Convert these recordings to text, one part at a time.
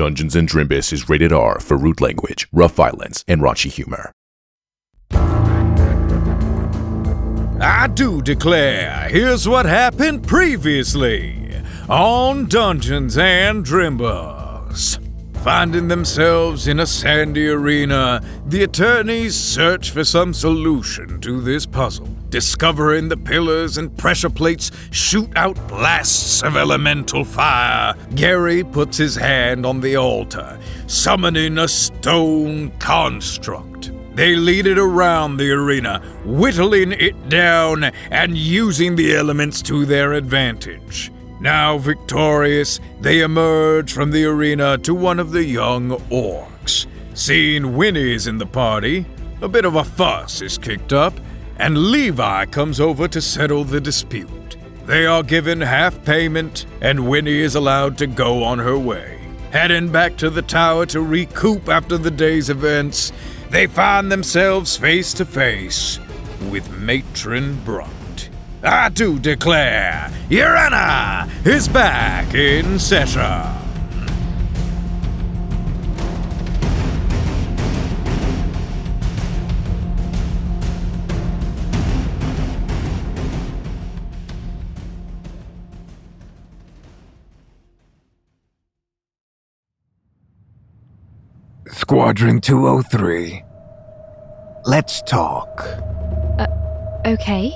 Dungeons & Drimbus is rated R for rude language, rough violence, and raunchy humor. I do declare, here's what happened previously on Dungeons & Drimbus. Finding themselves in a sandy arena, the attorneys search for some solution to this puzzle. Discovering the pillars and pressure plates shoot out blasts of elemental fire, Gary puts his hand on the altar, summoning a stone construct. They lead it around the arena, whittling it down and using the elements to their advantage. Now victorious, they emerge from the arena to one of the young orcs. Seeing Winnie's in the party, a bit of a fuss is kicked up, and Levi comes over to settle the dispute. They are given half payment, and Winnie is allowed to go on her way. Heading back to the tower to recoup after the day's events, they find themselves face to face with Matron Brunt. I do declare, Your Honor is back in session. Squadron 203. Let's talk. Okay.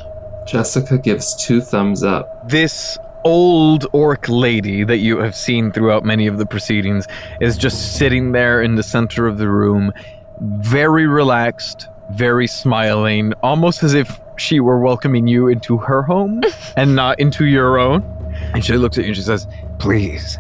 Jessica gives 2 thumbs up. This old orc lady that you have seen throughout many of the proceedings is just sitting there in the center of the room, very relaxed, very smiling, almost as if she were welcoming you into her home and not into your own. And she looks at you and she says, Please,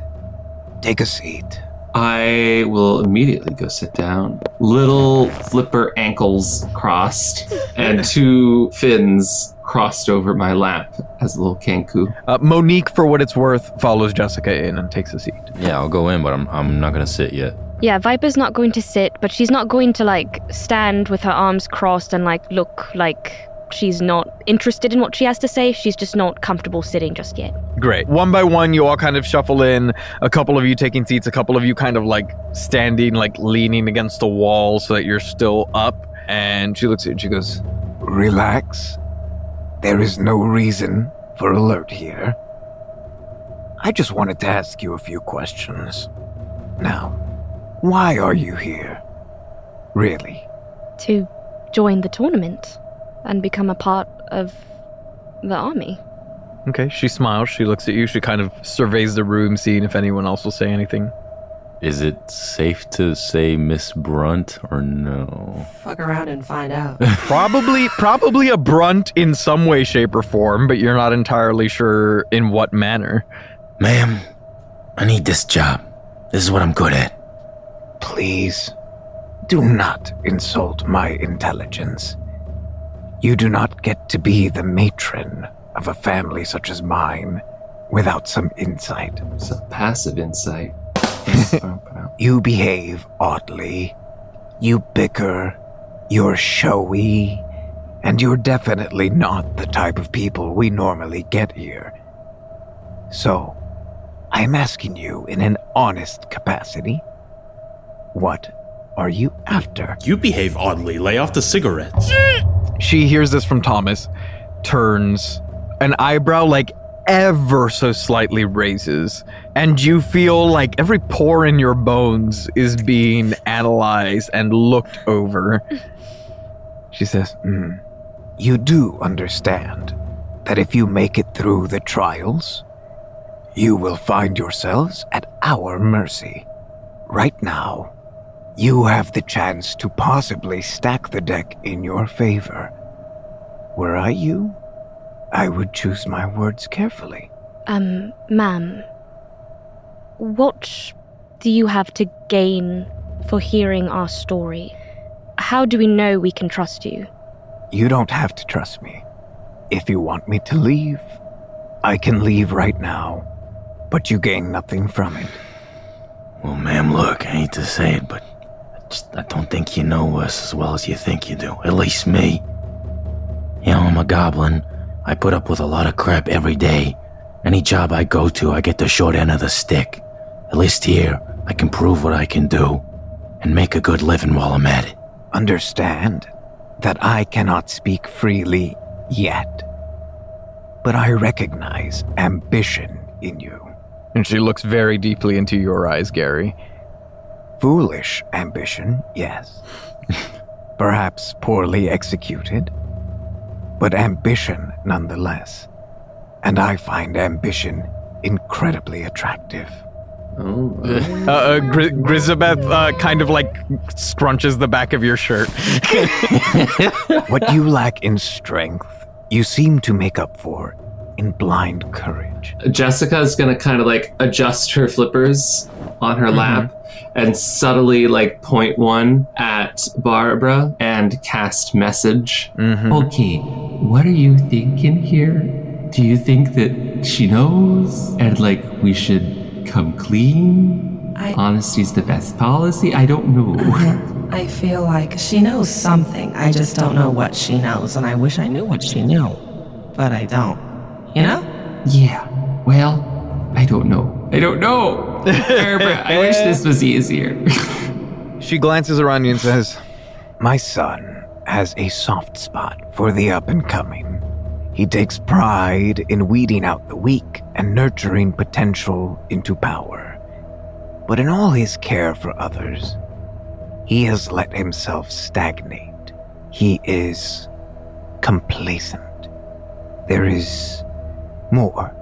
take a seat. I will immediately go sit down. Little flipper ankles crossed and 2 fins crossed over my lap as a little kanku. Monique, for what it's worth, follows Jessica in and takes a seat. Yeah, I'll go in, but I'm not gonna sit yet. Yeah, Viper's not going to sit, but she's not going to, stand with her arms crossed and, look like she's not interested in what she has to say. She's just not comfortable sitting just yet. Great. One by one, you all kind of shuffle in. A couple of you taking seats, a couple of you kind of, standing, leaning against the wall so that you're still up. And she looks at you and she goes, Relax. There is no reason for alert here. I just wanted to ask you a few questions. Now, why are you here? Really? To join the tournament and become a part of the army. Okay, she smiles, she looks at you, she kind of surveys the room, seeing if anyone else will say anything. Is it safe to say Miss Brunt or no? Fuck around and find out. Probably a brunt in some way, shape, or form, but you're not entirely sure in what manner. Ma'am, I need this job. This is what I'm good at. Please, do not insult my intelligence. You do not get to be the matron of a family such as mine without some insight. Some passive insight. You behave oddly. You bicker. You're showy. And you're definitely not the type of people we normally get here. So, I'm asking you in an honest capacity, what are you after? You behave oddly. Lay off the cigarettes. She hears this from Thomas, turns, an eyebrow ever so slightly raises, and you feel like every pore in your bones is being analyzed and looked over. She says, You do understand that if you make it through the trials, you will find yourselves at our mercy. Right now, you have the chance to possibly stack the deck in your favor. Were I you, I would choose my words carefully. Ma'am, what do you have to gain for hearing our story? How do we know we can trust you? You don't have to trust me. If you want me to leave, I can leave right now, but you gain nothing from it. Well, ma'am, look, I hate to say it, but I don't think you know us as well as you think you do. At least me. You know, I'm a goblin. I put up with a lot of crap every day. Any job I go to, I get the short end of the stick. At least here, I can prove what I can do and make a good living while I'm at it. Understand that I cannot speak freely yet, but I recognize ambition in you. And she looks very deeply into your eyes, Gary. Foolish ambition, yes. Perhaps poorly executed, but ambition nonetheless. And I find ambition incredibly attractive. Grisabeth kind of like scrunches the back of your shirt. What you lack in strength, you seem to make up for in blind courage. Jessica is going to kind of like adjust her flippers on her lap and subtly like point one at Barbara and cast message. Okay, what are you thinking here? Do you think that she knows and like we should come clean? Honesty's the best policy? I don't know. I feel like she knows something. I just don't know what she knows, and I wish I knew what she knew. But I don't. You know? Yeah. Well, I don't know. Barbara, I wish this was easier. She glances around you and says, My son has a soft spot for the up-and-coming. He takes pride in weeding out the weak and nurturing potential into power. But in all his care for others, he has let himself stagnate. He is complacent. There is more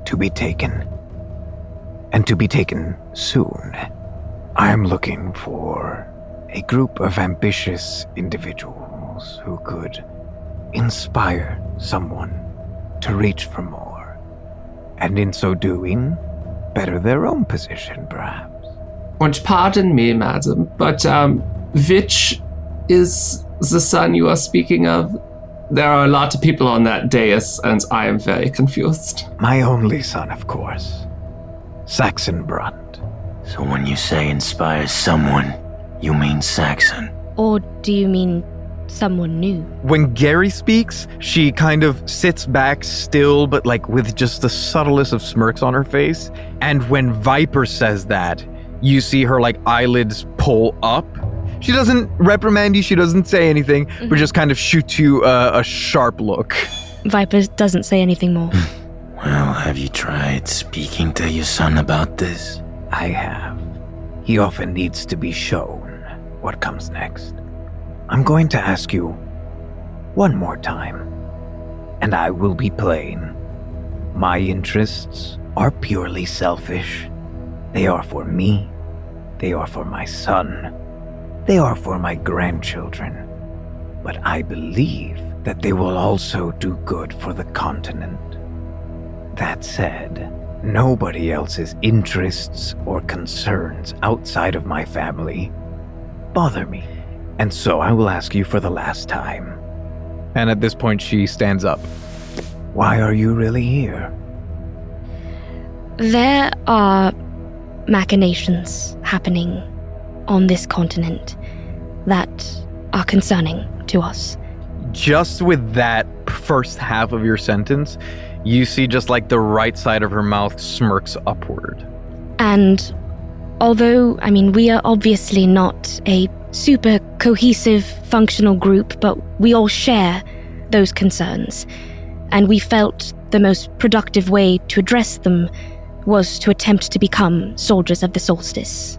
to be taken, and to be taken soon. I am looking for a group of ambitious individuals who could inspire someone to reach for more, and in so doing, better their own position, perhaps. Won't you pardon me, madam, but which is the son you are speaking of? There are a lot of people on that dais, and I am very confused. My only son, of course, Saxon Brunt. So when you say inspires someone, you mean Saxon? Or do you mean someone new? when Gary speaks, she kind of sits back still, but like with just the subtlest of smirks on her face. And when Viper says that, you see her like eyelids pull up. She doesn't reprimand you, she doesn't say anything, but just kind of shoots you a sharp look. Viper doesn't say anything more. Well, have you tried speaking to your son about this? I have. He often needs to be shown what comes next. I'm going to ask you one more time, and I will be plain. My interests are purely selfish. They are for me. They are for my son. They are for my grandchildren. But I believe that they will also do good for the continent. That said, nobody else's interests or concerns outside of my family bother me. And so I will ask you for the last time. And at this point, she stands up. Why are you really here? There are machinations happening on this continent that are concerning to us. Just with that first half of your sentence, you see just like the right side of her mouth smirks upward. And although, we are obviously not a super cohesive, functional group, but we all share those concerns. And we felt the most productive way to address them was to attempt to become soldiers of the solstice.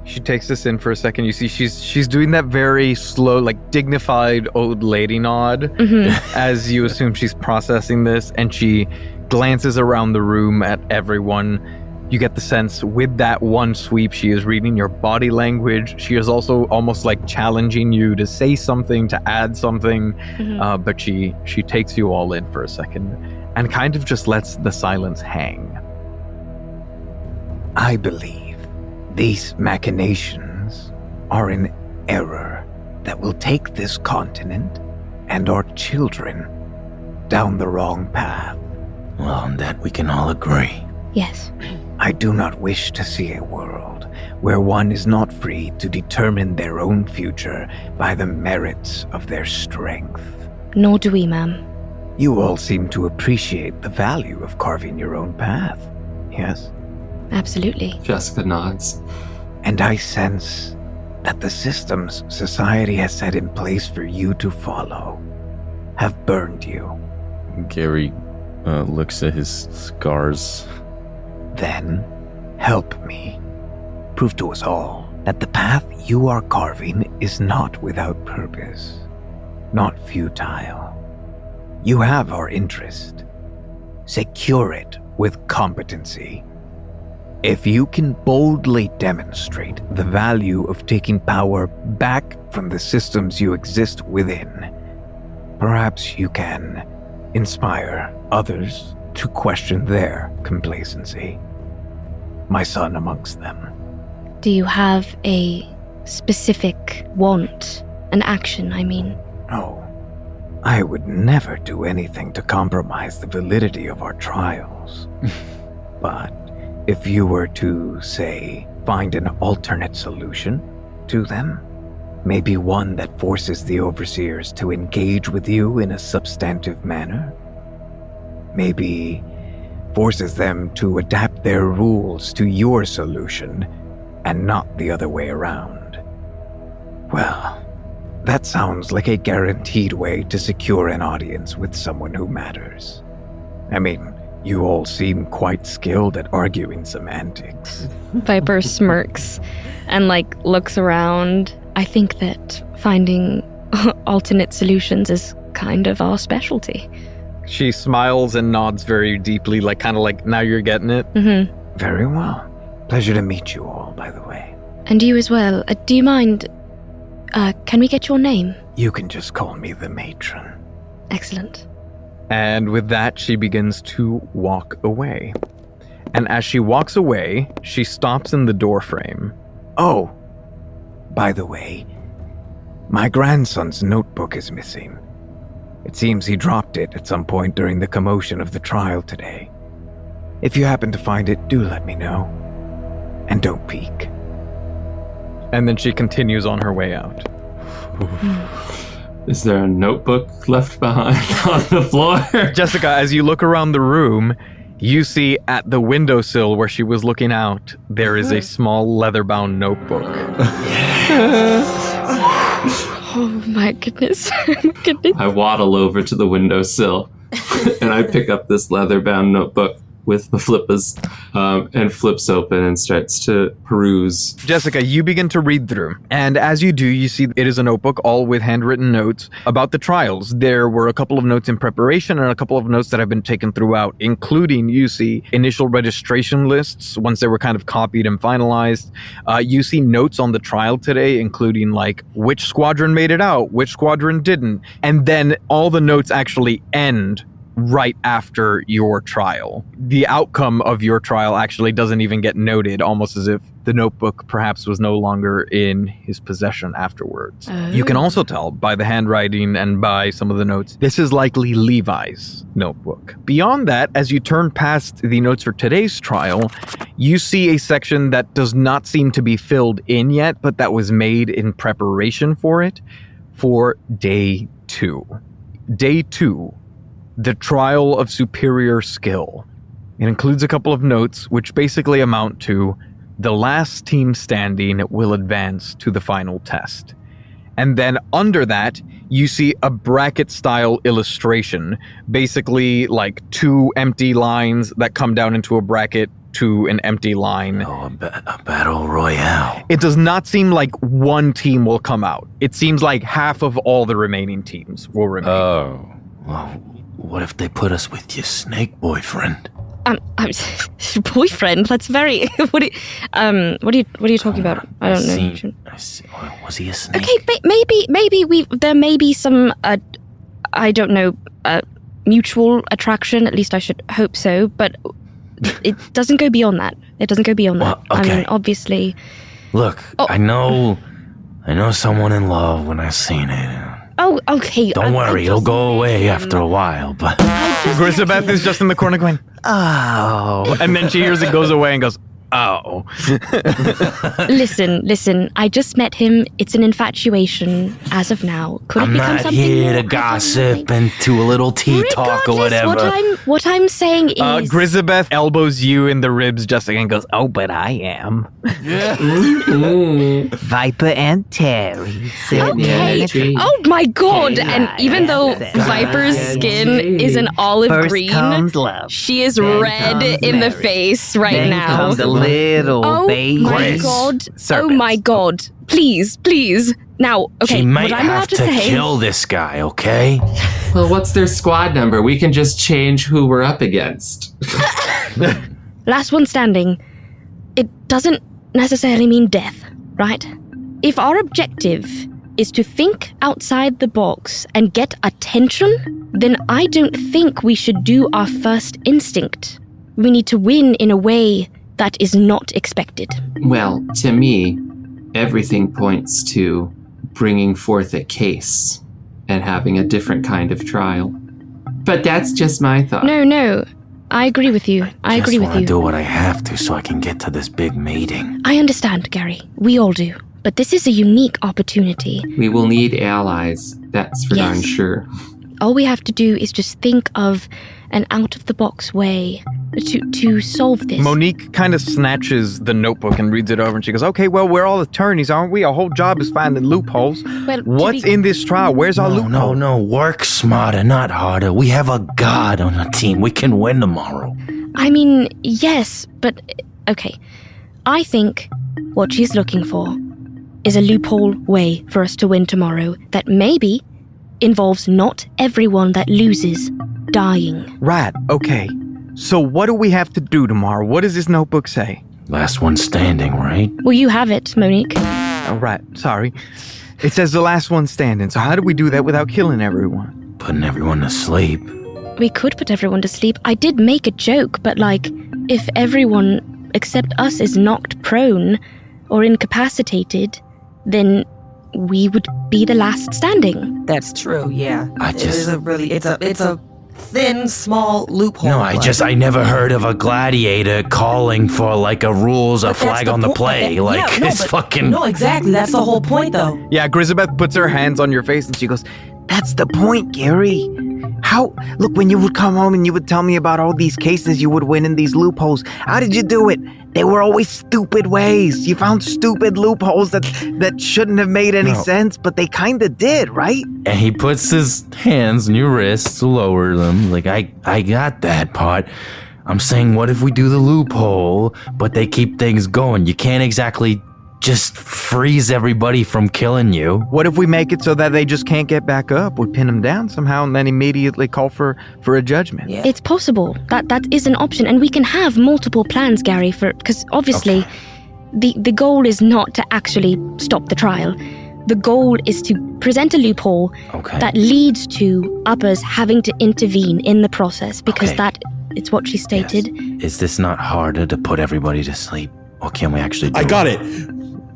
She takes this in for a second. You see she's doing that very slow, like dignified old lady nod as you assume she's processing this, and she glances around the room at everyone. You get the sense with that one sweep, she is reading your body language. She is also almost like challenging you to say something, to add something, but she takes you all in for a second and kind of just lets the silence hang. I believe these machinations are an error that will take this continent and our children down the wrong path. Well, on that we can all agree. Yes. I do not wish to see a world where one is not free to determine their own future by the merits of their strength. Nor do we, ma'am. You all seem to appreciate the value of carving your own path, yes? Absolutely. Jessica nods. And I sense that the systems society has set in place for you to follow have burned you. Gary looks at his scars. Then, help me. Prove to us all that the path you are carving is not without purpose, not futile. You have our interest. Secure it with competency. If you can boldly demonstrate the value of taking power back from the systems you exist within, perhaps you can inspire others to question their complacency. My son amongst them. Do you have a specific want, an action, I mean? Oh, I would never do anything to compromise the validity of our trials. But if you were to, say, find an alternate solution to them, maybe one that forces the overseers to engage with you in a substantive manner, maybe forces them to adapt their rules to your solution and not the other way around. Well, that sounds like a guaranteed way to secure an audience with someone who matters. I mean, you all seem quite skilled at arguing semantics. Viper smirks and, looks around. I think that finding alternate solutions is kind of our specialty. She smiles and nods very deeply, now you're getting it. Mm-hmm. Very well. Pleasure to meet you all, by the way. And you as well. Do you mind? Can we get your name? You can just call me the matron. Excellent. And with that, she begins to walk away. And as she walks away, she stops in the doorframe. Oh, by the way, my grandson's notebook is missing. It seems he dropped it at some point during the commotion of the trial today. If you happen to find it, do let me know. And don't peek. And then she continues on her way out. Is there a notebook left behind on the floor? Jessica, as you look around the room, you see at the windowsill where she was looking out, there is a small leather-bound notebook. Oh my goodness. I waddle over to the windowsill and I pick up this leather-bound notebook with the flippers and flips open and starts to peruse. Jessica, you begin to read through, and as you do, you see it is a notebook all with handwritten notes about the trials. There were a couple of notes in preparation and a couple of notes that have been taken throughout, including, you see, initial registration lists once they were kind of copied and finalized. You see notes on the trial today, including which squadron made it out, which squadron didn't, and then all the notes actually end right after your trial. The outcome of your trial actually doesn't even get noted, almost as if the notebook perhaps was no longer in his possession afterwards. Oh. You can also tell by the handwriting and by some of the notes, this is likely Levi's notebook. Beyond that, as you turn past the notes for today's trial, you see a section that does not seem to be filled in yet, but that was made in preparation for it for day 2. Day 2. The Trial of Superior Skill. It includes a couple of notes which basically amount to the last team standing will advance to the final test. And then under that, you see a bracket-style illustration, basically 2 empty lines that come down into a bracket to an empty line. Oh, a battle royale. It does not seem like one team will come out. It seems like half of all the remaining teams will remain. Oh. Well, what if they put us with your snake boyfriend? Boyfriend? That's very. What are you talking about? I don't know. I see. Was he a snake? Okay, maybe there may be some. I don't know. Mutual attraction. At least I should hope so. But it doesn't go beyond that. It doesn't go beyond that. Okay. I mean, obviously. Look, I know someone in love when I seen it. Oh, okay. Don't worry, it'll go away after a while, but... Grisabeth is just in the corner going, oh. And then she hears it goes away and goes, Oh. Listen, I just met him. It's an infatuation as of now. Could it I'm become not something here more? to gossip and do a little tea talk or Regardless, whatever. What I'm saying is... Grisabeth elbows you in the ribs just again and goes, oh, but I am. Viper and Terry. Okay. Oh my god! And even though Viper's skin is an olive First green, comes love. she is Then red comes in the marriage. face right Then now. comes a little Oh baby. my god! Oh Serpents. my god! Please. Now, okay, She might what I'm have about to to say. kill this guy, okay? Well, what's their squad number? We can just change who we're up against. Last one standing. It doesn't necessarily mean death, right? If our objective is to think outside the box and get attention, then I don't think we should do our first instinct. We need to win in a way that is not expected. Well, to me, everything points to bringing forth a case and having a different kind of trial. But that's just my thought. No. I agree with you. I agree with I you. do what I have to so I can get to this big meeting. I understand, Gary. We all do. But this is a unique opportunity. We will need allies, that's for darn Yes. sure. All we have to do is just think of an out-of-the-box way to solve this. Monique kind of snatches the notebook and reads it over and she goes, okay, well, we're all attorneys, aren't we? Our whole job is finding loopholes. Well, What's in this trial? Where's our loophole? No. Work smarter, not harder. We have a god on our team. We can win tomorrow. I mean, yes, but okay. I think what she's looking for is a loophole way for us to win tomorrow that maybe involves not everyone that loses dying. Right, okay. So what do we have to do tomorrow? What does this notebook say? Last one standing, right? Well, you have it, Monique. Oh, right, sorry. It says the last one standing, so how do we do that without killing everyone? Putting everyone to sleep. We could put everyone to sleep. I did make a joke, but if everyone except us is knocked prone or incapacitated, then we would be the last standing. That's true, yeah. It's a thin, small loophole. No, I never heard of a gladiator calling for a rules, a flag on the play. Fucking. No, exactly. That's the whole point, though. Yeah, Grisabeth puts her hands on your face and she goes, that's the point, Gary. Look, when you would come home and you would tell me about all these cases you would win in these loopholes, how did you do it? They were always stupid ways. You found stupid loopholes that shouldn't have made any sense, but they kind of did, right? And he puts his hands on your wrists, lower them. I got that part. I'm saying, what if we do the loophole, but they keep things going? You can't exactly just freeze everybody from killing you. What if we make it so that they just can't get back up? We pin them down somehow and then immediately call for a judgment. Yeah. It's possible. That is an option, and we can have multiple plans, Gary, because obviously the goal is not to actually stop the trial. The goal is to present a loophole that leads to uppers having to intervene in the process, because it's what she stated. Yes. Is this not harder to put everybody to sleep? Or can we actually do I got it.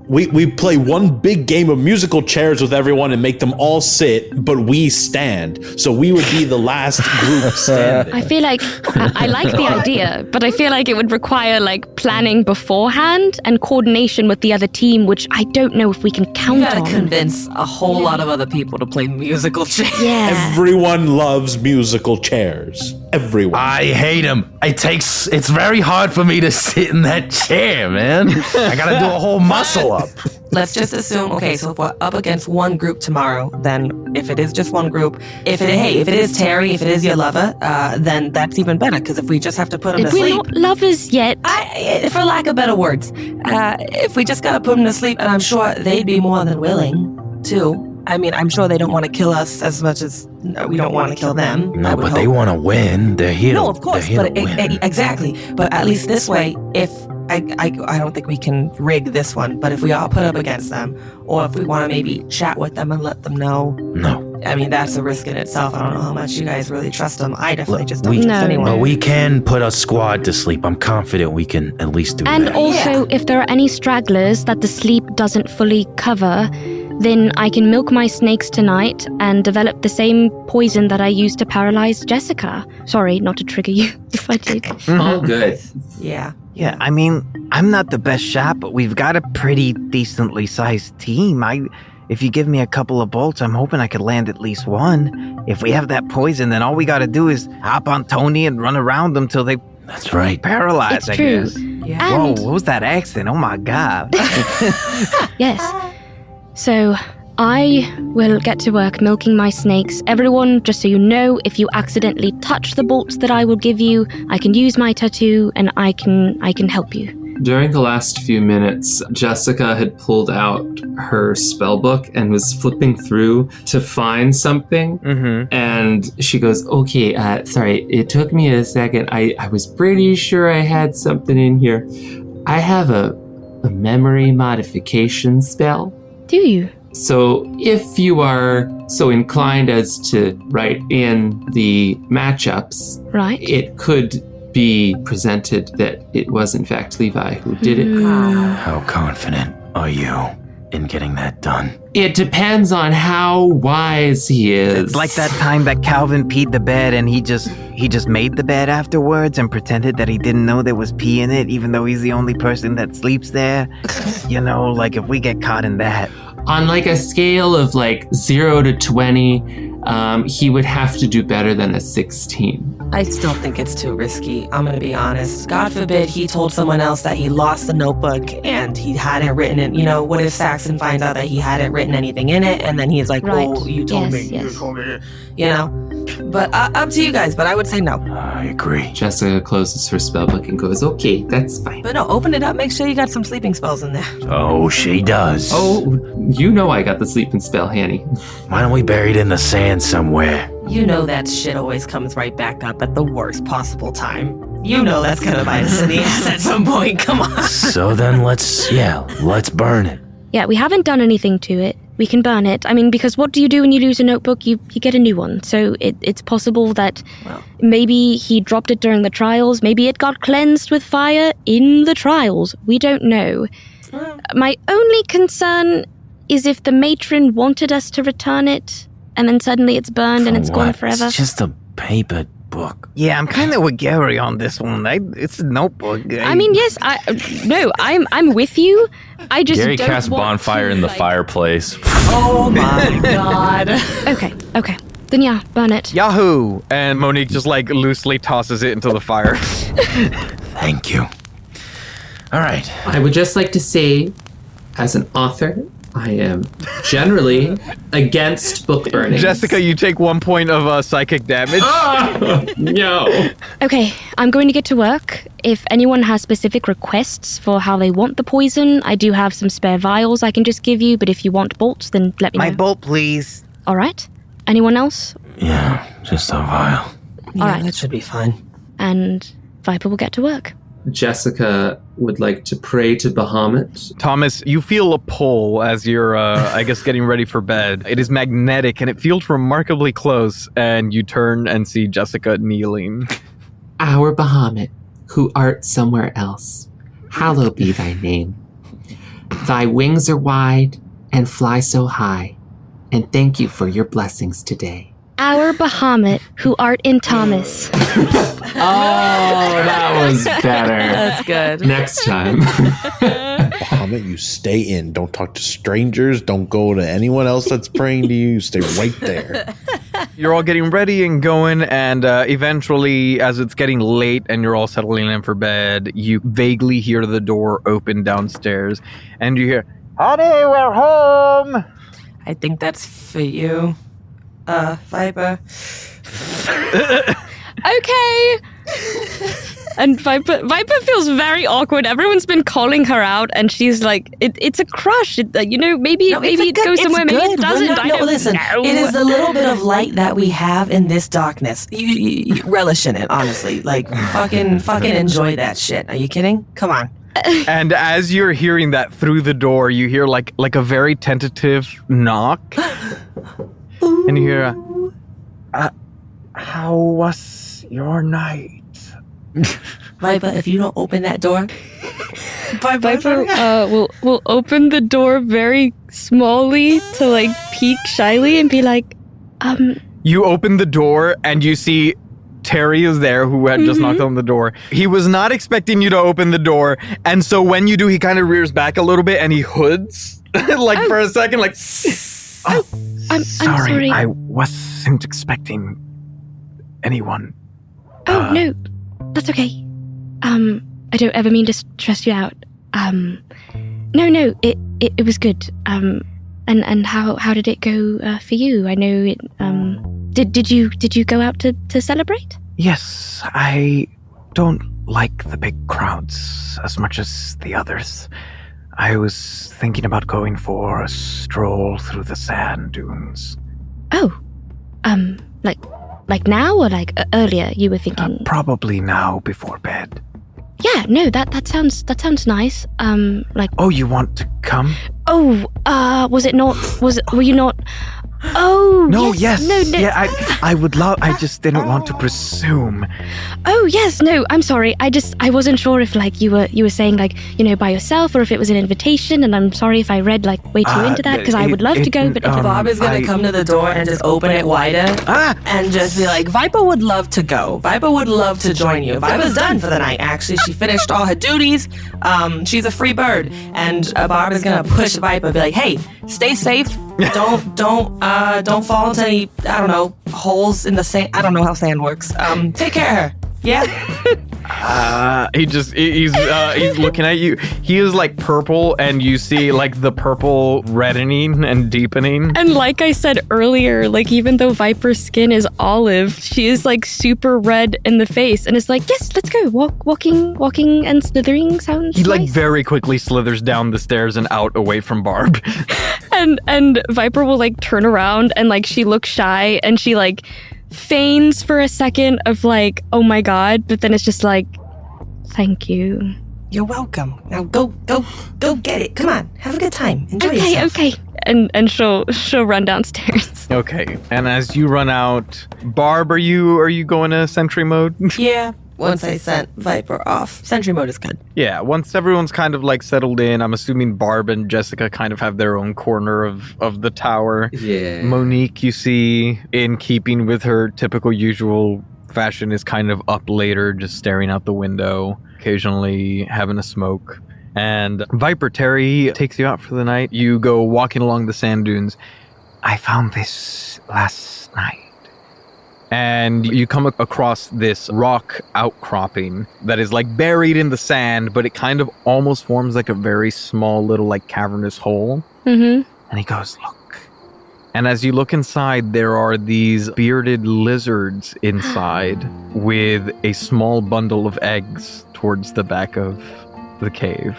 We play one big game of musical chairs with everyone and make them all sit, but we stand. So we would be the last group standing. I feel like I like the idea, but I feel like it would require planning beforehand and coordination with the other team, which I don't know if we can count You gotta on. convince a whole lot of other people to play musical chairs. Yeah. Everyone loves musical chairs. Everyone. I hate him. It's very hard for me to sit in that chair, man. I gotta do a whole muscle up. Let's just assume, so if we're up against one group tomorrow, then if it is just one group, if it is Terry, if it is your lover, then that's even better, because if we just have to put him to We're sleep. not lovers yet. For lack of better words, if we just gotta put him to sleep, and I'm sure they'd be more than willing to. I mean, I'm sure they don't want to kill us as much as we don't want to kill them. No, but they want to win. They're here. No, of course, but exactly. But at least this way, if I don't think we can rig this one, but if we all put up against them, or if we want to maybe chat with them and let them know. No. I mean, that's a risk in itself. I don't know how much you guys really trust them. I definitely just don't trust anyone. But we can put a squad to sleep. I'm confident we can at least do that. And also, if there are any stragglers that the sleep doesn't fully cover, then I can milk my snakes tonight and develop the same poison that I used to paralyze Jessica. Sorry, not to trigger you if I did. All good. Yeah. Yeah, I mean, I'm not the best shot, but we've got a pretty decently sized team. If you give me a couple of bolts, I'm hoping I could land at least one. If we have that poison, then all we gotta do is hop on Tony and run around them till they That's right. paralyze, It's I true. guess. Yeah. Whoa, And what was that accent? Oh my god. yes. So I will get to work milking my snakes. Everyone, just so you know, if you accidentally touch the bolts that I will give you, I can use my tattoo and I can help you. During the last few minutes, Jessica had pulled out her spell book and was flipping through to find something. Mm-hmm. And she goes, okay, sorry, it took me a second. I was pretty sure I had something in here. I have a memory modification spell. Do you? So if you are so inclined as to write in the matchups, Right. it could be presented that it was in fact Levi who did it. How confident are you in getting that done? It depends on how wise he is. It's like that time that Calvin peed the bed and he just made the bed afterwards and pretended that he didn't know there was pee in it, even though he's the only person that sleeps there. You know, like if we get caught in that. On like a scale of like 0 to 20, he would have to do better than a 16. I still think it's too risky. I'm gonna be honest. God forbid he told someone else that he lost the notebook and he hadn't written it. You know, what if Saxon finds out that he hadn't written anything in it and then he's like, Right. oh, you told me. Yes. You told me. You know? But up to you guys, but I would say no. I agree. Jessica closes her spellbook and goes, okay, that's fine. But no, open it up. Make sure you got some sleeping spells in there. Oh, she does. Oh, you know I got the sleeping spell, Hanny. Why don't we bury it in the sand somewhere? You know that shit always comes right back up at the worst possible time. You know that's gonna bite us in the ass at some point. Come on. So then let's burn it. Yeah, we haven't done anything to it. We can burn it. I mean, because what do you do when you lose a notebook? You get a new one. So it's possible that maybe he dropped it during the trials. Maybe it got cleansed with fire in the trials. We don't know. My only concern is if the matron wanted us to return it, and then suddenly it's burned and it's gone forever. It's just a paper book. Yeah, I'm kind of with Gary on this one. It's a notebook. I mean, yes, I'm with you. I just Gary don't casts want bonfire to, in the like- fireplace. Oh my god. Okay. Then yeah, burn it. Yahoo! And Monique just like loosely tosses it into the fire. Thank you. All right. I would just like to say, as an author, I am generally against book burning. Jessica, you take 1 point of psychic damage. No. Okay, I'm going to get to work. If anyone has specific requests for how they want the poison, I do have some spare vials I can just give you, but if you want bolts, then let me know. My bolt, please. All right. Anyone else? Yeah, just a vial. Yeah, All right. that should be fine. And Viper will get to work. Jessica would like to pray to Bahamut. Thomas, you feel a pull as you're, I guess, getting ready for bed. It is magnetic and it feels remarkably close, and you turn and see Jessica kneeling. Our Bahamut, who art somewhere else, hallowed be thy name. Thy wings are wide and fly so high, and thank you for your blessings today. Our Bahamut, who art in Thomas. Oh, that was better. That's good. Next time. Bahamut, you stay in. Don't talk to strangers. Don't go to anyone else that's praying to you. You stay right there. You're all getting ready and going, and eventually, as it's getting late and you're all settling in for bed, you vaguely hear the door open downstairs, and you hear, "Honey, we're home!" I think that's for you. Viper. Okay. And Viper feels very awkward. Everyone's been calling her out, and she's like, "It's a crush. Maybe it goes somewhere. Maybe it doesn't. I don't listen, know." it is the little bit of light that we have in this darkness. You relish in it, honestly. Like, fucking enjoy that shit. Are you kidding? Come on. And as you're hearing that through the door, you hear like a very tentative knock, and you hear, "How was your night?" Viper, if you don't open that door, Viper will open the door very smallly to like peek shyly and be like, You open the door and you see Terry is there, who had just knocked on the door. He was not expecting you to open the door, and so when you do, he kind of rears back a little bit and he hoods, for a second, like... I'm sorry. I wasn't expecting anyone. Oh, no. That's okay. I don't ever mean to stress you out. No, it was good. And how did it go for you? I know it, did you go out to celebrate? Yes, I don't like the big crowds as much as the others. I was thinking about going for a stroll through the sand dunes. Oh, like now or like earlier you were thinking? Probably now before bed. Yeah, no, that sounds nice. Oh, you want to come? Oh, were you not? Oh, no, yes. No. Yeah, I would love. I just didn't want to presume. Oh, yes. No, I'm sorry. I wasn't sure if like you were saying like by yourself or if it was an invitation. And I'm sorry if I read like way too into that because I would love to go. But if Bob is gonna come to the door and just open it wider and just be like, Viper would love to go. Viper would love to join you. Viper's done for the night. Actually, she finished all her duties. She's a free bird, and Bob is gonna push Viper, be like, hey, stay safe. Don't fall into any, I don't know, holes in the sand. I don't know how sand works. Take care of her. Yeah? He's looking at you. He is like purple, and you see like the purple reddening and deepening. And like I said earlier, like even though Viper's skin is olive, she is like super red in the face, and it's like, yes, let's go. Walking and slithering sounds He like nice. very quickly slithers down the stairs and out away from Barb. And Viper will like turn around and like she looks shy and she like feigns for a second of like, oh my god, but then it's just like, thank you. You're welcome. Now go get it. Come on, have a good time. Enjoy yourself. Okay. And she'll run downstairs. Okay. And as you run out, Barb, are you going to sentry mode? Yeah. Once I sent Viper off, sentry mode is good. Yeah, once everyone's kind of like settled in, I'm assuming Barb and Jessica kind of have their own corner of the tower. Yeah. Monique, you see, in keeping with her typical usual fashion, is kind of up later, just staring out the window, occasionally having a smoke. And Viper, Terry takes you out for the night. You go walking along the sand dunes. I found this last night. And you come across this rock outcropping that is like buried in the sand, but it kind of almost forms like a very small little like cavernous hole. Mm-hmm. And he goes, look. And as you look inside, there are these bearded lizards inside with a small bundle of eggs towards the back of the cave.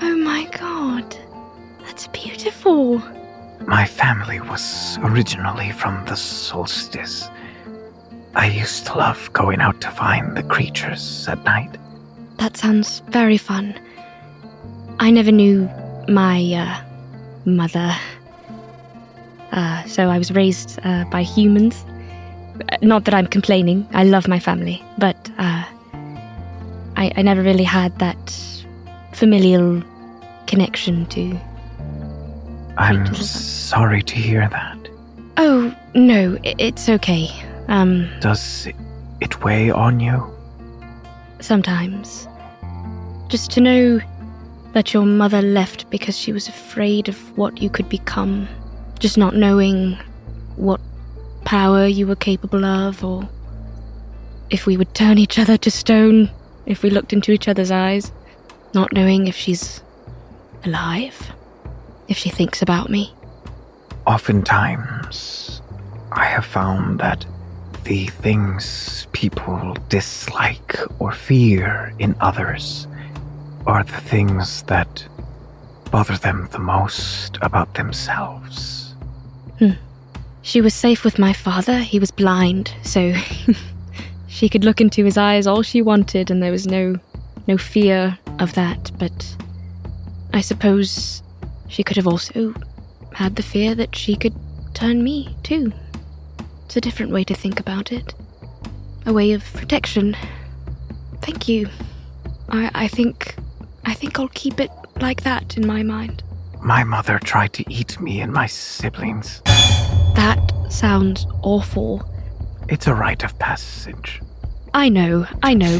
Oh my god. That's beautiful. My family was originally from the solstice. I used to love going out to find the creatures at night. That sounds very fun. I never knew my mother. So I was raised by humans. Not that I'm complaining. I love my family. But I never really had that familial connection to... I'm sorry to hear that. Oh, no, it's okay. Does it weigh on you? Sometimes. Just to know that your mother left because she was afraid of what you could become. Just not knowing what power you were capable of, or if we would turn each other to stone if we looked into each other's eyes. Not knowing if she's alive, if she thinks about me. Oftentimes, I have found that the things people dislike or fear in others are the things that bother them the most about themselves. She was safe with my father. He was blind, so she could look into his eyes all she wanted, and there was no fear of that. But I suppose she could have also had the fear that she could turn me, too. It's a different way to think about it. A way of protection. Thank you. I think I'll keep it like that in my mind. My mother tried to eat me and my siblings. That sounds awful. It's a rite of passage. I know,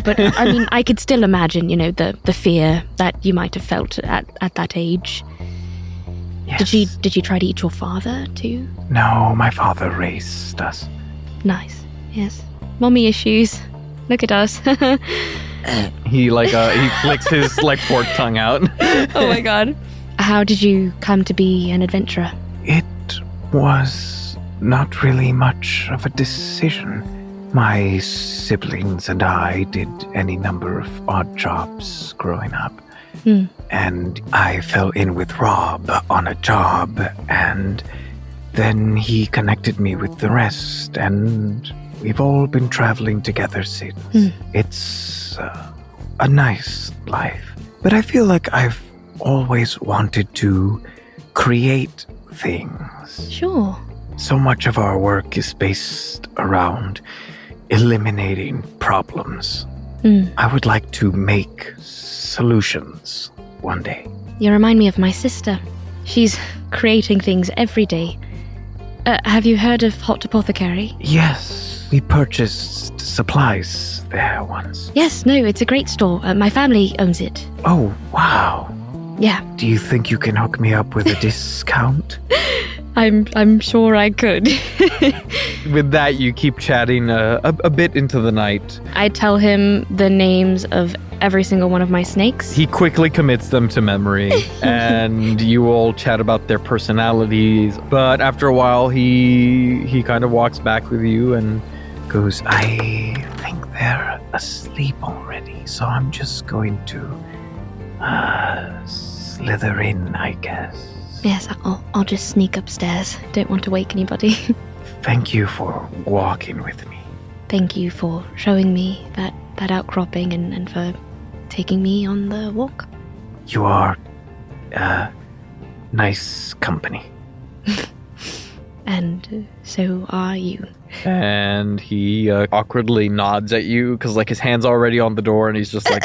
but I mean, I could still imagine, the fear that you might have felt at that age. Yes. Did you try to eat your father too? No, my father raised us. Nice. Yes. Mommy issues. Look at us. He flicks his forked tongue out. Oh my god. How did you come to be an adventurer? It was not really much of a decision. My siblings and I did any number of odd jobs growing up. And I fell in with Rob on a job, and then he connected me with the rest, and we've all been traveling together since. It's a nice life, but I feel like I've always wanted to create things. Sure. So much of our work is based around eliminating problems. I would like to make solutions one day. You remind me of my sister. She's creating things every day. Have you heard of Hot Apothecary? Yes, we purchased supplies there once. Yes, no, it's a great store. My family owns it. Oh, wow. Yeah. Do you think you can hook me up with a discount? I'm sure I could. With that, you keep chatting a bit into the night. I tell him the names of every single one of my snakes. He quickly commits them to memory, and you all chat about their personalities. But after a while, he kind of walks back with you and goes, I think they're asleep already, so I'm just going to slither in, I guess. Yes, I'll just sneak upstairs. Don't want to wake anybody. Thank you for walking with me. Thank you for showing me that outcropping and for taking me on the walk. You are nice company. And so are you. And he awkwardly nods at you because his hand's already on the door, and he's just like,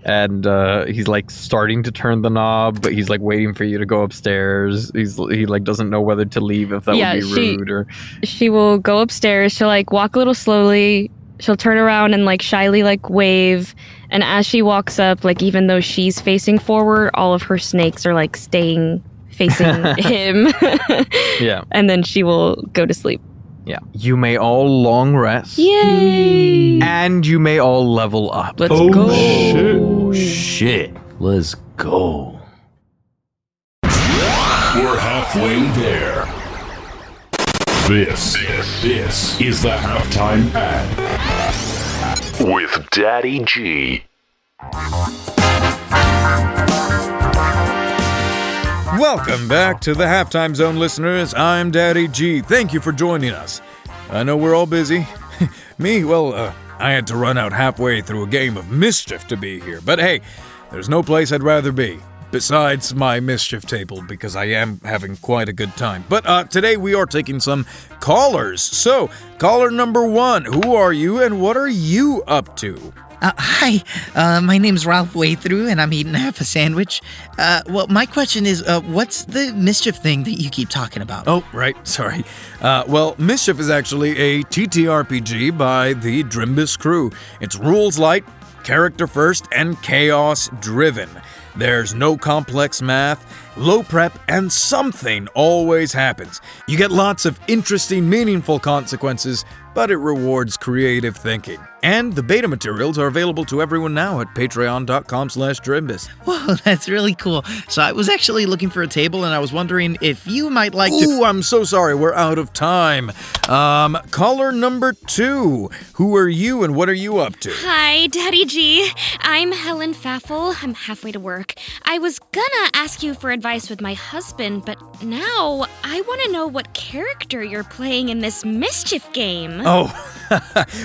And he's starting to turn the knob, but he's waiting for you to go upstairs. He doesn't know whether to leave if that would be rude or. She will go upstairs. She'll walk a little slowly. She'll turn around and shyly wave. And as she walks up, even though she's facing forward, all of her snakes are staying facing him. Yeah. And then she will go to sleep. Yeah. You may all long rest. Yay! And you may all level up. Let's go. Shit. Let's go. We're halfway there. This is the halftime ad with Daddy G. Welcome back to the Halftime Zone, listeners. I'm Daddy G. Thank you for joining us. I know we're all busy. Me, I had to run out halfway through a game of Mischief to be here. But hey, there's no place I'd rather be besides my Mischief table because I am having quite a good time. But today we are taking some callers. So, caller number 1, who are you and what are you up to? Hi, my name's Ralph Waythrough, and I'm eating half a sandwich. My question is, what's the Mischief thing that you keep talking about? Oh, right, sorry. Mischief is actually a TTRPG by the Drimbus crew. It's rules light, character first, and chaos driven. There's no complex math, low prep, and something always happens. You get lots of interesting, meaningful consequences, but it rewards creative thinking. And the beta materials are available to everyone now at patreon.com/Drimbus. Whoa, that's really cool. So I was actually looking for a table, and I was wondering if you might like to... Ooh, I'm so sorry, we're out of time. Caller number 2, who are you and what are you up to? Hi, Daddy G. I'm Helen Faffel. I'm halfway to work. I was gonna ask you for advice with my husband, but now I want to know what character you're playing in this Mischief game. Oh,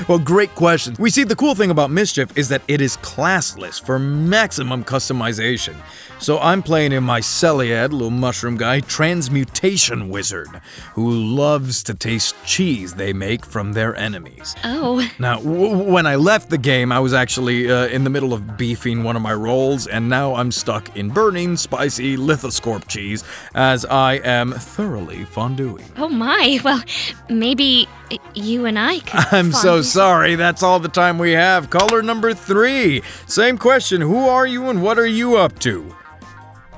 well, great question. We see the cool thing about Mischief is that it is classless for maximum customization. So I'm playing in my Celiad, little mushroom guy, transmutation wizard, who loves to taste cheese they make from their enemies. Oh. Now, when I left the game, I was actually in the middle of beefing one of my rolls, and now I'm stuck in burning, spicy lithoscorp cheese, as I am thoroughly fonduing. Oh my, well, maybe you and I could... I'm so sorry. That's all the time we have. Caller number 3. Same question. Who are you and what are you up to?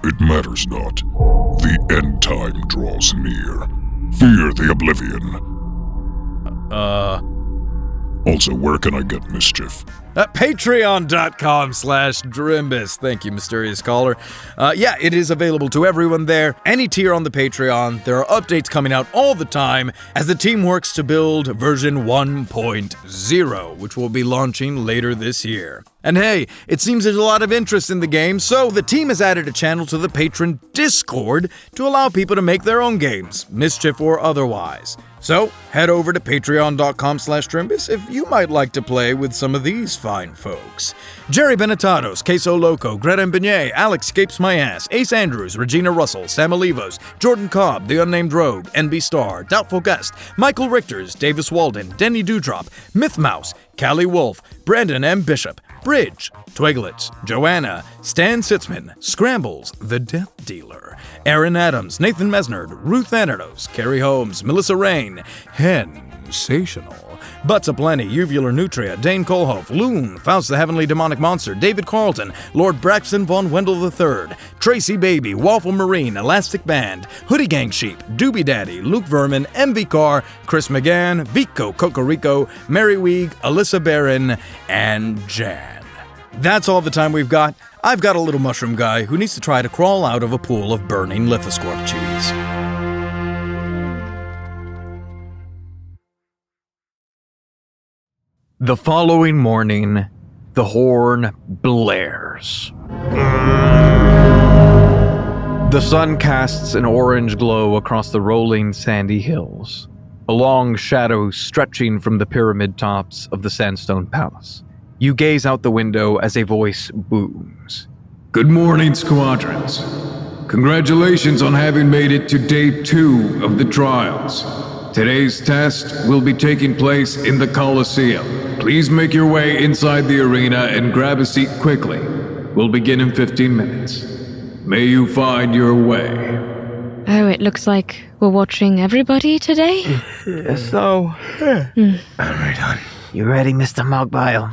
It matters not. The end time draws near. Fear the oblivion. Also, where can I get mischief? At patreon.com/Drimbus. Thank you, mysterious caller. Yeah, it is available to everyone there. Any tier on the Patreon. There are updates coming out all the time as the team works to build version 1.0, which will be launching later this year. And hey, it seems there's a lot of interest in the game, so the team has added a channel to the patron Discord to allow people to make their own games, mischief or otherwise. So, head over to patreon.com/Trimbus if you might like to play with some of these fine folks. Jerry Benetatos, Queso Loco, Greta Beignet, Alex Scapes My Ass, Ace Andrews, Regina Russell, Sam Olivos, Jordan Cobb, The Unnamed Rogue, NB Star, Doubtful Guest, Michael Richters, Davis Walden, Denny Dewdrop, Myth Mouse, Callie Wolf, Brandon M. Bishop, Bridge, Twiglets, Joanna, Stan Sitzman, Scrambles, The Death Dealer, Aaron Adams, Nathan Mesnard, Ruth Thanatos, Carrie Holmes, Melissa Rain, Hensational, Butts Aplenty, Uvular Nutria, Dane Kolhoff, Loon, Faust the Heavenly Demonic Monster, David Carlton, Lord Braxton Von Wendell III, Tracy Baby, Waffle Marine, Elastic Band, Hoodie Gang Sheep, Doobie Daddy, Luke Vermin, MV Carr, Chris McGann, Vico Cocorico, Mary Weeg, Alyssa Barron, and Jan. That's all the time we've got. I've got a little mushroom guy who needs to try to crawl out of a pool of burning lithoscorp cheese. The following morning, the horn blares. The sun casts an orange glow across the rolling sandy hills, a long shadow stretching from the pyramid tops of the sandstone palace. You gaze out the window as a voice booms. Good morning, squadrons. Congratulations on having made it to day 2 of the trials. Today's test will be taking place in the Colosseum. Please make your way inside the arena and grab a seat quickly. We'll begin in 15 minutes. May you find your way. Oh, it looks like we're watching everybody today? So, Alright, hon. you ready, Mr. Mogbile?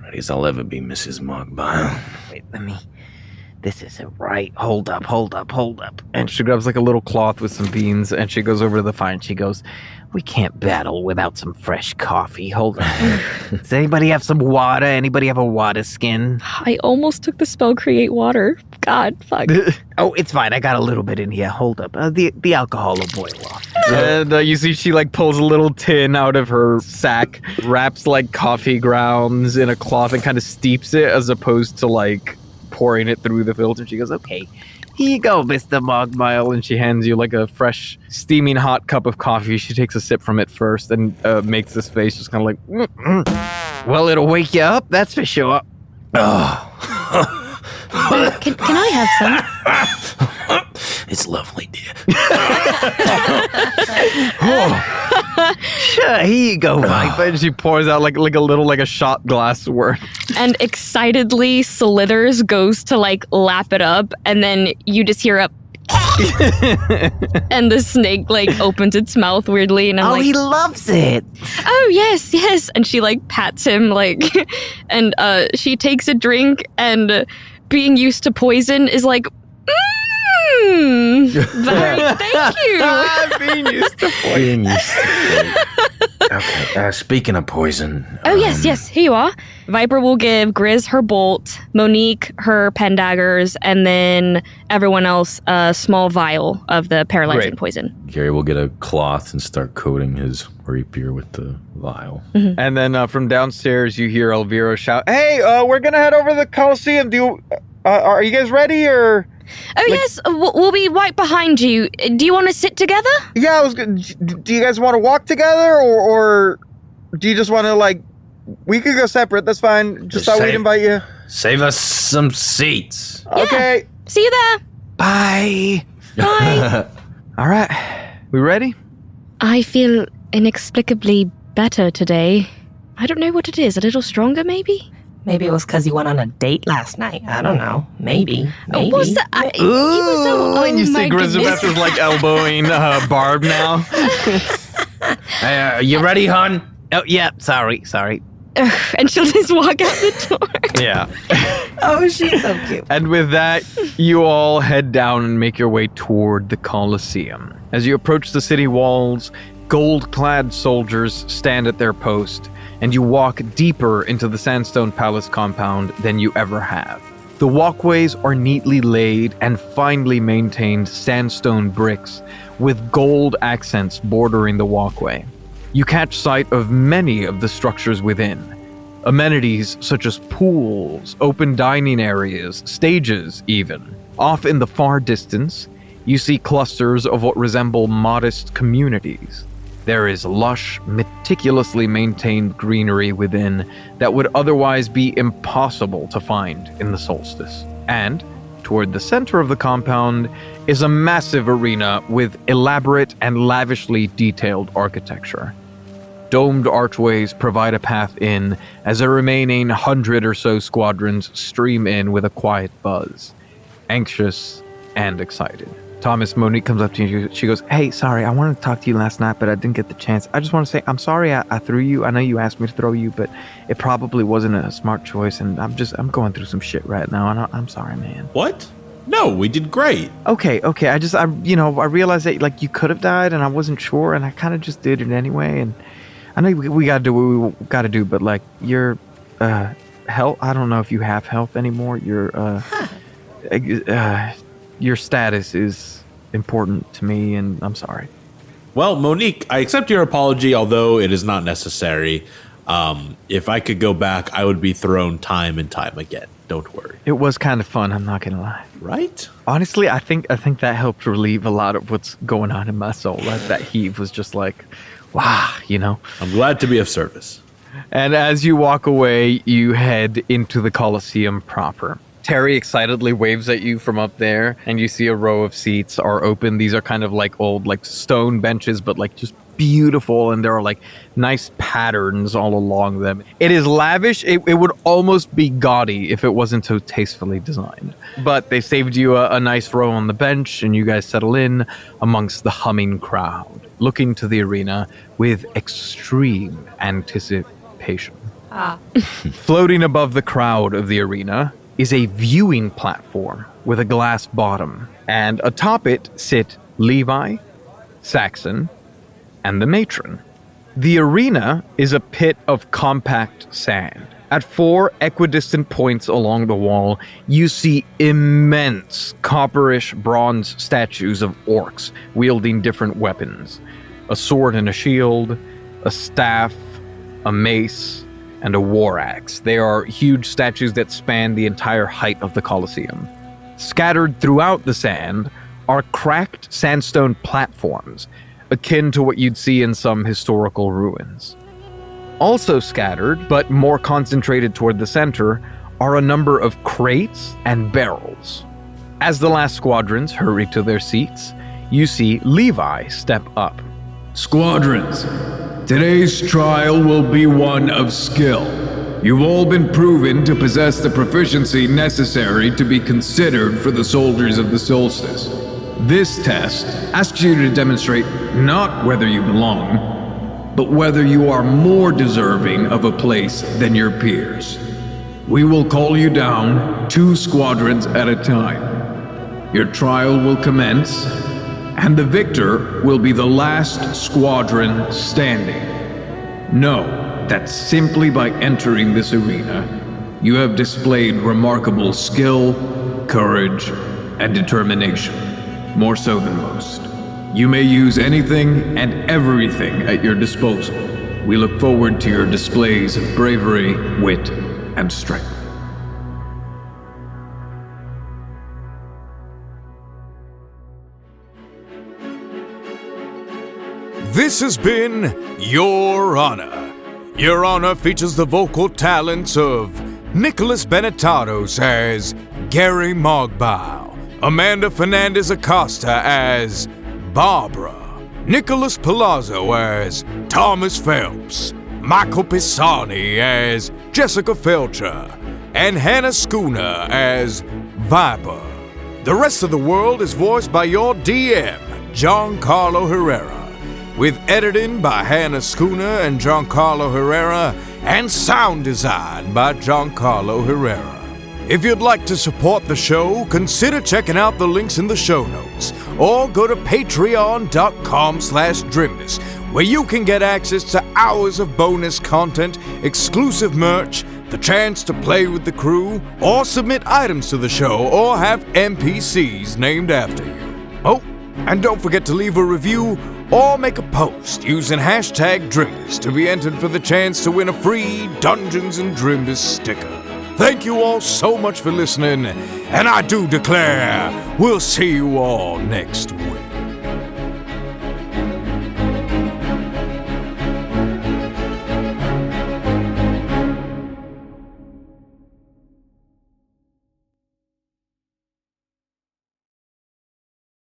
Ready as I'll ever be, Mrs. Mogbile. Wait, this isn't right. Hold up. And she grabs like a little cloth with some beans and she goes over to the fire and she goes, We can't battle without some fresh coffee. Hold on. Does anybody have some water? Anybody have a water skin? I almost took the spell Create Water. God, fuck. Oh, it's fine. I got a little bit in here. Hold up. The alcohol will boil off. And you see she like pulls a little tin out of her sack, wraps like coffee grounds in a cloth and kind of steeps it as opposed to like pouring it through the filter. She goes, okay, here you go, Mr. Mogbile. And she hands you like a fresh, steaming hot cup of coffee. She takes a sip from it first and makes this face just kind of like, Well, it'll wake you up, that's for sure. Can I have some? It's lovely, dear. Sure, here you go, Viper. and she pours out like a little like a shot glass worth. And excitedly slithers, goes to like lap it up, and then you just hear a and the snake like opens its mouth weirdly, and I'm like, he loves it. Oh yes. And she like pats him like, and she takes a drink, and being used to poison is like, thank you. Being used to poison. Okay, speaking of poison. Oh, yes, here you are. Viper will give Grizz her bolt, Monique her pen daggers, and then everyone else a small vial of the paralyzing poison. Gary will get a cloth and start coating his rapier with the vial. Mm-hmm. And then from downstairs, you hear Elvira shout, "Hey, we're gonna head over to the Coliseum. Are you guys ready, or?" Oh, yes, we'll be right behind you. Do you want to sit together? Yeah, I was good. Do you guys want to walk together, or do you just want to, like, we could go separate, that's fine. Just thought we'd invite you. Save us some seats. Yeah. Okay. See you there. Bye. Bye. All right, we ready? I feel inexplicably better today. I don't know what it is, a little stronger maybe? Maybe it was because you went on a date last night. I don't know. Maybe. What's that? And you see Grizabeth is like elbowing Barb now. You ready, hon? Oh, yeah, sorry. And she'll just walk out the door. Yeah. Oh, she's so cute. And with that, you all head down and make your way toward the Colosseum. As you approach the city walls, gold-clad soldiers stand at their post, and you walk deeper into the Sandstone Palace compound than you ever have. The walkways are neatly laid and finely maintained sandstone bricks with gold accents bordering the walkway. You catch sight of many of the structures within. Amenities such as pools, open dining areas, stages even. Off in the far distance, you see clusters of what resemble modest communities. There is lush, meticulously maintained greenery within that would otherwise be impossible to find in the solstice. And, toward the center of the compound, is a massive arena with elaborate and lavishly detailed architecture. Domed archways provide a path in as the remaining 100 or so squadrons stream in with a quiet buzz, anxious and excited. Thomas, Monique comes up to you. She goes, "Hey, sorry, I wanted to talk to you last night, but I didn't get the chance. I just want to say I'm sorry I threw you. I know you asked me to throw you, but it probably wasn't a smart choice, and I'm going through some shit right now, and I'm sorry, man." What? No, we did great. Okay. I realized that like you could have died, and I wasn't sure, and I kind of just did it anyway. And I know we got to do what we got to do, but like your health, I don't know if you have health anymore. Your status is important to me, and I'm sorry. Well, Monique, I accept your apology, although it is not necessary. If I could go back, I would be thrown time and time again. Don't worry. It was kind of fun, I'm not gonna lie. Right? Honestly, I think that helped relieve a lot of what's going on in my soul. That heave was just like, wow, I'm glad to be of service. And as you walk away, you head into the Colosseum proper. Terry excitedly waves at you from up there, and you see a row of seats are open. These are kind of like old, like stone benches, but like just beautiful, and there are like nice patterns all along them. It is lavish. It would almost be gaudy if it wasn't so tastefully designed. But they saved you a nice row on the bench, and you guys settle in amongst the humming crowd, looking to the arena with extreme anticipation. Floating above the crowd of the arena is a viewing platform with a glass bottom, and atop it sit Levi, Saxon, and the matron. The arena is a pit of compact sand. At 4 equidistant points along the wall, you see immense copperish bronze statues of orcs wielding different weapons. A sword and a shield, a staff, a mace, and a war axe. They are huge statues that span the entire height of the Colosseum. Scattered throughout the sand are cracked sandstone platforms, akin to what you'd see in some historical ruins. Also scattered, but more concentrated toward the center, are a number of crates and barrels. As the last squadrons hurry to their seats, you see Levi step up. Squadrons, today's trial will be one of skill. You've all been proven to possess the proficiency necessary to be considered for the soldiers of the solstice. This test asks you to demonstrate not whether you belong, but whether you are more deserving of a place than your peers. We will call you down 2 squadrons at a time. Your trial will commence, and the victor will be the last squadron standing. Know that simply by entering this arena, you have displayed remarkable skill, courage, and determination, more so than most. You may use anything and everything at your disposal. We look forward to your displays of bravery, wit, and strength. This has been Your Honor. Your Honor features the vocal talents of Nicholas Benetatos as Gary Mogbile, Amanda Fernandez-Acosta as Barbara, Nicholas Palazzo as Thomas Phelps, Michael Pisani as Jessica Feltcher, and Hannah Schooner as Viper. The rest of the world is voiced by your DM, Giancarlo Herrera. with editing by Hannah Schooner and Giancarlo Herrera, and sound design by Giancarlo Herrera. If you'd like to support the show, consider checking out the links in the show notes, or go to patreon.com/Drimbus, where you can get access to hours of bonus content, exclusive merch, the chance to play with the crew, or submit items to the show, or have NPCs named after you. Oh, and don't forget to leave a review or make a post using #Drimbus to be entered for the chance to win a free Dungeons & Drimbus sticker. Thank you all so much for listening, and I do declare we'll see you all next week.